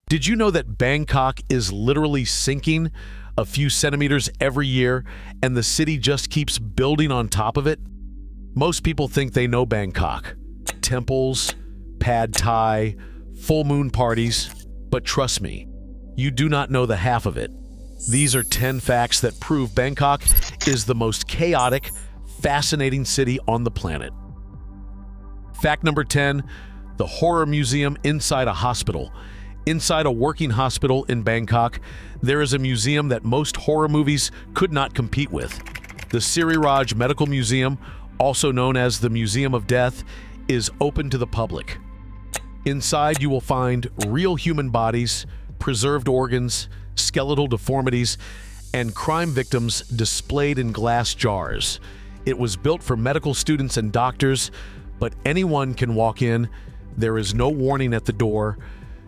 Did you know that Bangkok is literally sinking a few centimeters every year and the city just keeps building on top of it? Most people think they know Bangkok. Temples, pad thai, full moon parties, but trust me, you do not know the half of it. These are 10 facts that prove Bangkok is the most chaotic, fascinating city on the planet. Fact number 10, the horror museum inside a hospital. Inside a working hospital in Bangkok, there is a museum that most horror movies could not compete with. The Siriraj Medical Museum, also known as the Museum of Death, is open to the public. Inside, you will find real human bodies, preserved organs, skeletal deformities, and crime victims displayed in glass jars. It was built for medical students and doctors, but anyone can walk in. There is no warning at the door,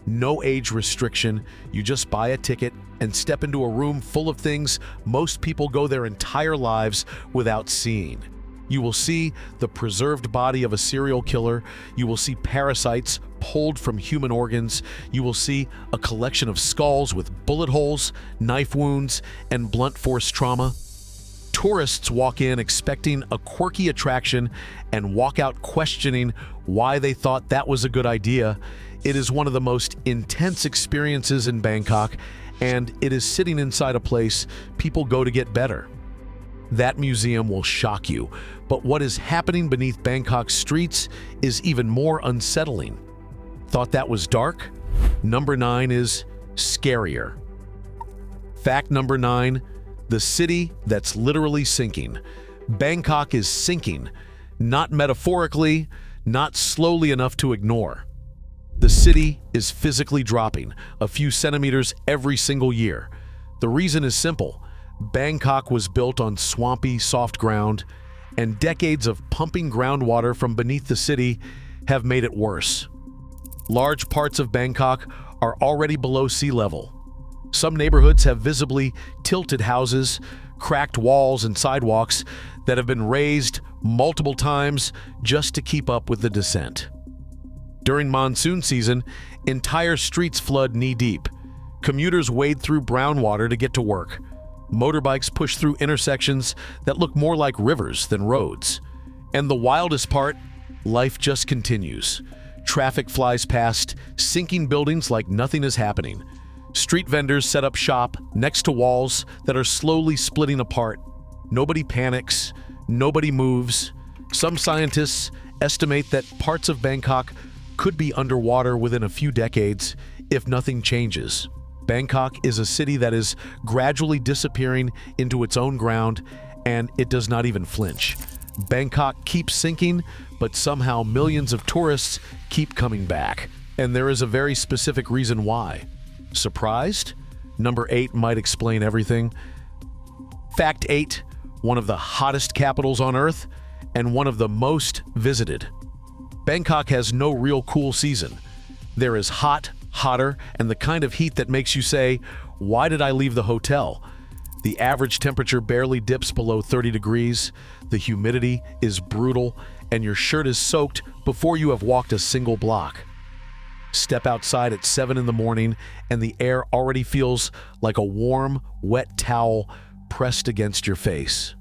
no age restriction. You just buy a ticket and step into a room full of things most people go their entire lives without seeing. You will see the preserved body of a serial killer. You will see parasites pulled from human organs. You will see a collection of skulls with bullet holes, knife wounds, and blunt force trauma. Tourists walk in expecting a quirky attraction and walk out questioning why they thought that was a good idea. It is one of the most intense experiences in Bangkok, and it is sitting inside a place people go to get better. That museum will shock you, but what is happening beneath Bangkok's streets is even more unsettling. Thought that was dark? Number 9 is scarier. Fact number 9, the city that's literally sinking. Bangkok is sinking, not metaphorically, not slowly enough to ignore. The city is physically dropping a few centimeters every single year. The reason is simple. Bangkok was built on swampy, soft ground, and decades of pumping groundwater from beneath the city have made it worse. Large parts of Bangkok are already below sea level. Some neighborhoods have visibly tilted houses, cracked walls, and sidewalks that have been raised multiple times just to keep up with the descent. During monsoon season, entire streets flood knee-deep. Commuters wade through brown water to get to work. Motorbikes push through intersections that look more like rivers than roads. And the wildest part, life just continues. Traffic flies past, sinking buildings like nothing is happening. Street vendors set up shop next to walls that are slowly splitting apart. Nobody panics, nobody moves. Some scientists estimate that parts of Bangkok could be underwater within a few decades if nothing changes. Bangkok is a city that is gradually disappearing into its own ground, and it does not even flinch. Bangkok keeps sinking, but somehow millions of tourists keep coming back. And there is a very specific reason why. Surprised? Number 8 might explain everything. Fact 8, one of the hottest capitals on Earth and one of the most visited. Bangkok has no real cool season. There is hot, hotter, and the kind of heat that makes you say, "Why did I leave the hotel?" The average temperature barely dips below 30 degrees, the humidity is brutal, and your shirt is soaked before you have walked a single block. Step outside at 7 in the morning, and the air already feels like a warm, wet towel pressed against your face.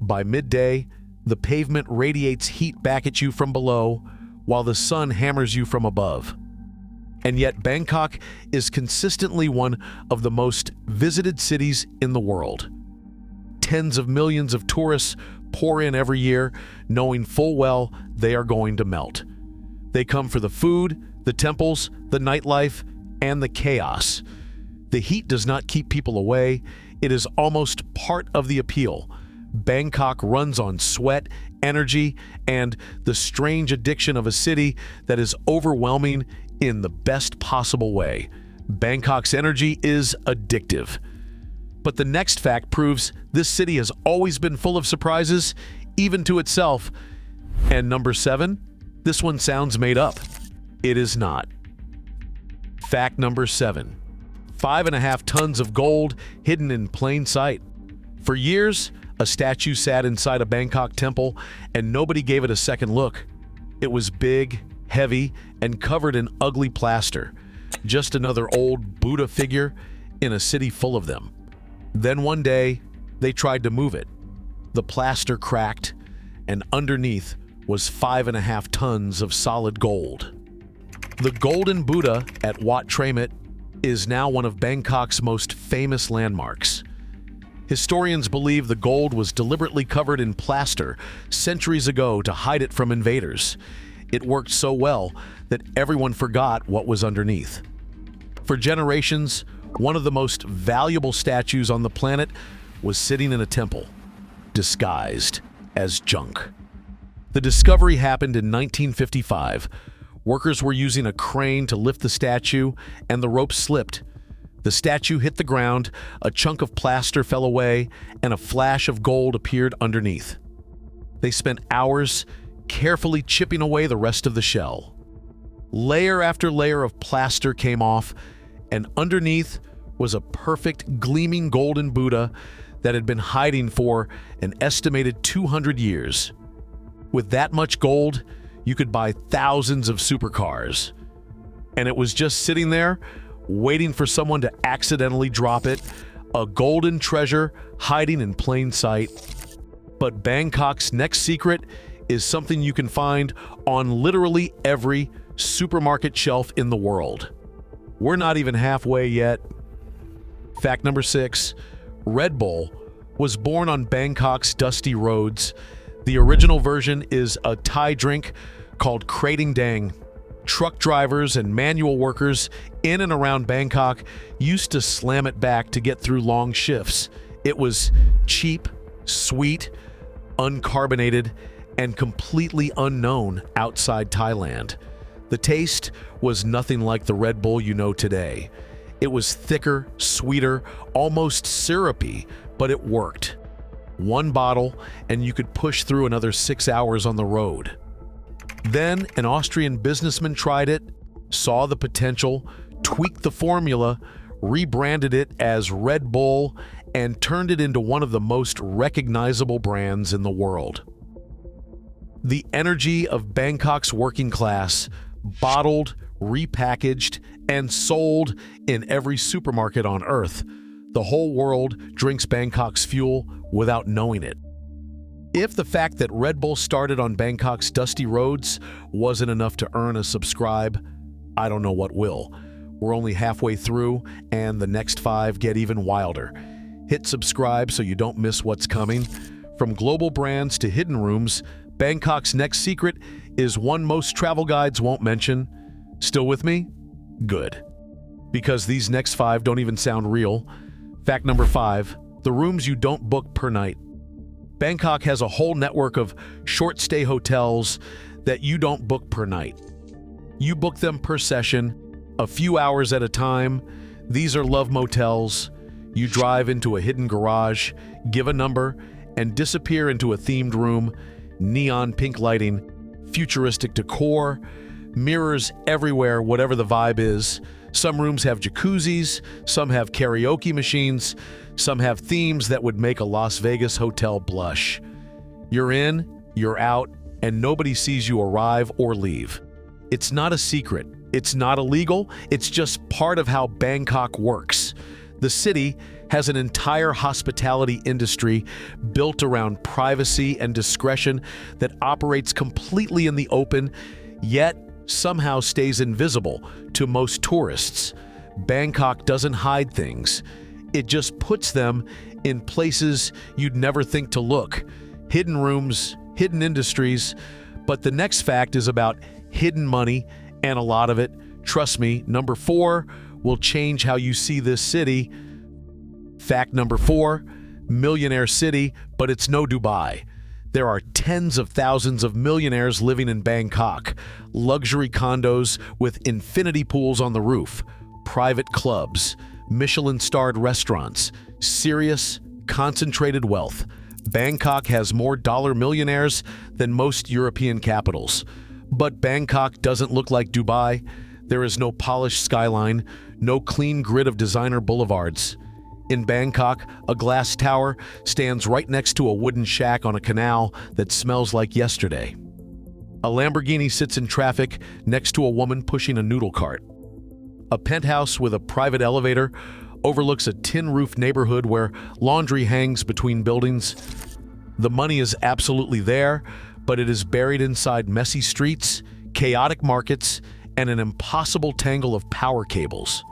By midday, the pavement radiates heat back at you from below, while the sun hammers you from above. And yet Bangkok is consistently one of the most visited cities in the world. Tens of millions of tourists pour in every year, knowing full well they are going to melt. They come for the food, the temples, the nightlife, and the chaos. The heat does not keep people away. It is almost part of the appeal. Bangkok runs on sweat, energy, and the strange addiction of a city that is overwhelming in the best possible way. Bangkok's energy is addictive. But the next fact proves this city has always been full of surprises, even to itself. And number 7, this one sounds made up. It is not. Fact number 7, 5.5 tons of gold hidden in plain sight. For years, a statue sat inside a Bangkok temple, and nobody gave it a second look. It was big, heavy, and covered in ugly plaster. just another old Buddha figure in a city full of them. Then one day, they tried to move it. The plaster cracked, and underneath was 5.5 tons of solid gold. The Golden Buddha at Wat Tramit is now one of Bangkok's most famous landmarks. Historians believe the gold was deliberately covered in plaster centuries ago to hide it from invaders. It worked so well that everyone forgot what was underneath. For generations, one of the most valuable statues on the planet was sitting in a temple, disguised as junk. The discovery happened in 1955. Workers were using a crane to lift the statue, and the rope slipped. The statue hit the ground, a chunk of plaster fell away, and a flash of gold appeared underneath. They spent hours carefully chipping away the rest of the shell. Layer after layer of plaster came off, and underneath was a perfect gleaming golden Buddha that had been hiding for an estimated 200 years. With that much gold, you could buy thousands of supercars. And it was just sitting there, waiting for someone to accidentally drop it, a golden treasure hiding in plain sight. But Bangkok's next secret is something you can find on literally every supermarket shelf in the world. We're not even halfway yet. Fact number 6, Red Bull was born on Bangkok's dusty roads. The original version is a Thai drink called Krating Dang. Truck drivers and manual workers in and around Bangkok used to slam it back to get through long shifts. It was cheap, sweet, uncarbonated, and completely unknown outside Thailand. The taste was nothing like the Red Bull you know today. It was thicker, sweeter, almost syrupy, but it worked. One bottle, and you could push through another 6 hours on the road. Then an Austrian businessman tried it, saw the potential, tweaked the formula, rebranded it as Red Bull, and turned it into one of the most recognizable brands in the world. The energy of Bangkok's working class, bottled, repackaged, and sold in every supermarket on Earth. The whole world drinks Bangkok's fuel without knowing it. If the fact that Red Bull started on Bangkok's dusty roads wasn't enough to earn a subscribe, I don't know what will. We're only halfway through, and the next 5 get even wilder. Hit subscribe so you don't miss what's coming. From global brands to hidden rooms, Bangkok's next secret is one most travel guides won't mention. Still with me? Good. Because these next 5 don't even sound real. Fact number 5, the rooms you don't book per night. Bangkok has a whole network of short-stay hotels that you don't book per night. You book them per session, a few hours at a time. These are love motels. You drive into a hidden garage, give a number, and disappear into a themed room. Neon pink lighting, futuristic decor, mirrors everywhere, whatever the vibe is. Some rooms have jacuzzis, some have karaoke machines, some have themes that would make a Las Vegas hotel blush. You're in, you're out, and nobody sees you arrive or leave. It's not a secret. It's not illegal. It's just part of how Bangkok works. The city has an entire hospitality industry built around privacy and discretion that operates completely in the open, yet somehow stays invisible to most tourists. Bangkok doesn't hide things. It just puts them in places you'd never think to look. Hidden rooms, hidden industries. But the next fact is about hidden money, and a lot of it, trust me, number 4 will change how you see this city. Fact number 4, millionaire city, but it's no Dubai. There are tens of thousands of millionaires living in Bangkok. Luxury condos with infinity pools on the roof, private clubs, Michelin-starred restaurants, serious, concentrated wealth. Bangkok has more dollar millionaires than most European capitals. But Bangkok doesn't look like Dubai. There is no polished skyline, no clean grid of designer boulevards. In Bangkok, a glass tower stands right next to a wooden shack on a canal that smells like yesterday. A Lamborghini sits in traffic next to a woman pushing a noodle cart. A penthouse with a private elevator overlooks a tin-roof neighborhood where laundry hangs between buildings. The money is absolutely there, but it is buried inside messy streets, chaotic markets, and an impossible tangle of power cables.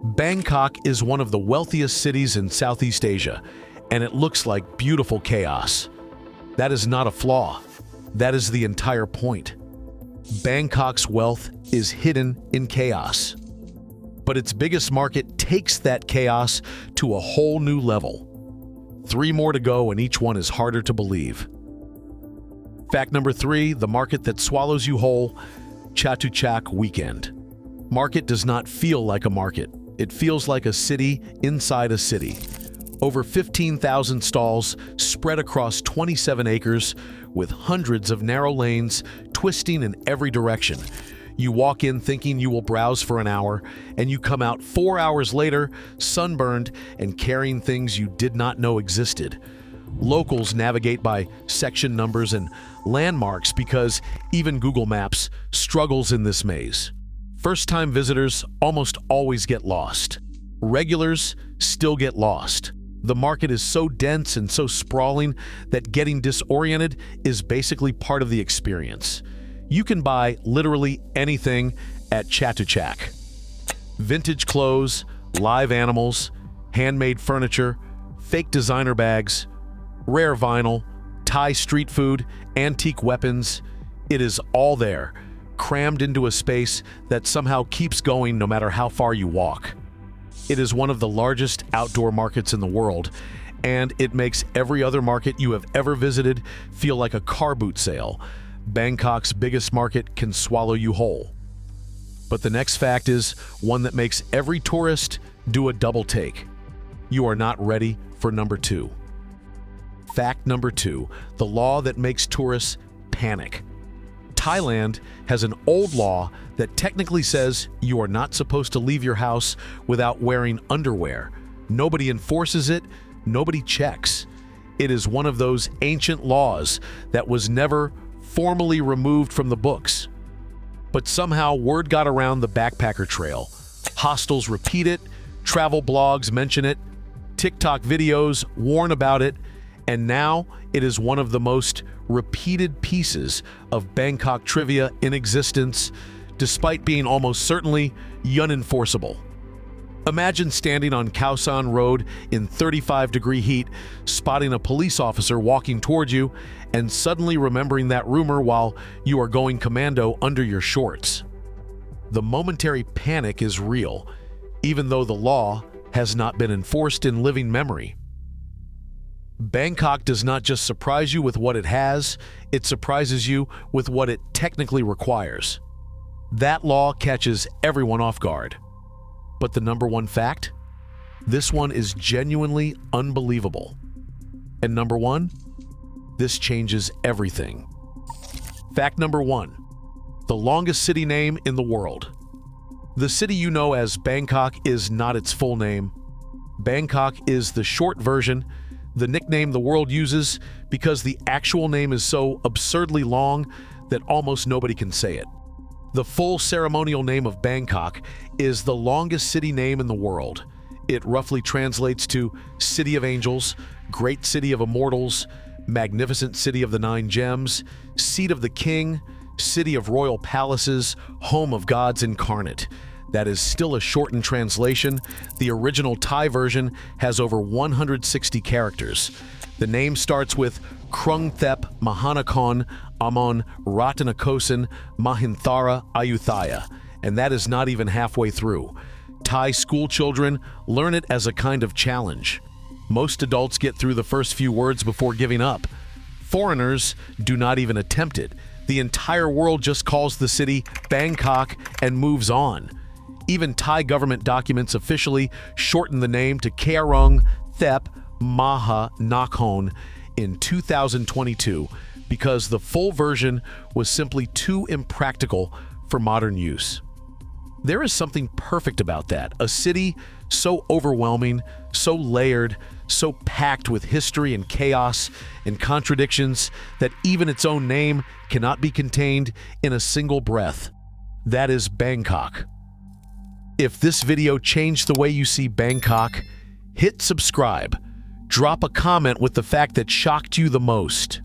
Bangkok is one of the wealthiest cities in Southeast Asia, and it looks like beautiful chaos. That is not a flaw. That is the entire point. Bangkok's wealth is hidden in chaos. But its biggest market takes that chaos to a whole new level. 3 more to go, and each one is harder to believe. Fact number 3, the market that swallows you whole, Chatuchak Weekend. Market does not feel like a market. It feels like a city inside a city. Over 15,000 stalls spread across 27 acres with hundreds of narrow lanes twisting in every direction. You walk in thinking you will browse for an hour, and you come out 4 hours later, sunburned and carrying things you did not know existed. Locals navigate by section numbers and landmarks because even Google Maps struggles in this maze. First-time visitors almost always get lost. Regulars still get lost. The market is so dense and so sprawling that getting disoriented is basically part of the experience. You can buy literally anything at Chatuchak. Vintage clothes, live animals, handmade furniture, fake designer bags, rare vinyl, Thai street food, antique weapons. It is all there, crammed into a space that somehow keeps going no matter how far you walk. It is one of the largest outdoor markets in the world, and it makes every other market you have ever visited feel like a car boot sale. Bangkok's biggest market can swallow you whole. But the next fact is one that makes every tourist do a double take. You are not ready for number 2. Fact number 2, the law that makes tourists panic. Thailand has an old law that technically says you are not supposed to leave your house without wearing underwear. Nobody enforces it, nobody checks. It is one of those ancient laws that was never formally removed from the books. But somehow word got around the backpacker trail. Hostels repeat it, travel blogs mention it, TikTok videos warn about it, and now it is one of the most repeated pieces of Bangkok trivia in existence, despite being almost certainly unenforceable. Imagine standing on Khao San Road in 35-degree heat, spotting a police officer walking toward you, and suddenly remembering that rumor while you are going commando under your shorts. The momentary panic is real, even though the law has not been enforced in living memory. Bangkok does not just surprise you with what it has, it surprises you with what it technically requires. That law catches everyone off guard. But the number 1 fact? This one is genuinely unbelievable. And number 1? This changes everything. Fact number 1. The longest city name in the world. The city you know as Bangkok is not its full name. Bangkok is the short version, the nickname the world uses because the actual name is so absurdly long that almost nobody can say it. The full ceremonial name of Bangkok is the longest city name in the world. It roughly translates to City of Angels, Great City of Immortals, Magnificent City of the 9 Gems, Seat of the King, City of Royal Palaces, Home of Gods Incarnate. That is still a shortened translation. The original Thai version has over 160 characters. The name starts with Krung Thep Mahanakon Amon Ratanakosin Mahinthara Ayuthaya, and that is not even halfway through. Thai school children learn it as a kind of challenge. Most adults get through the first few words before giving up. Foreigners do not even attempt it. The entire world just calls the city Bangkok and moves on. Even Thai government documents officially shorten the name to Khairong Thep Maha Nakhon in 2022 because the full version was simply too impractical for modern use. There is something perfect about that, a city so overwhelming, so layered, so packed with history and chaos and contradictions that even its own name cannot be contained in a single breath. That is Bangkok. If this video changed the way you see Bangkok, hit subscribe. Drop a comment with the fact that shocked you the most.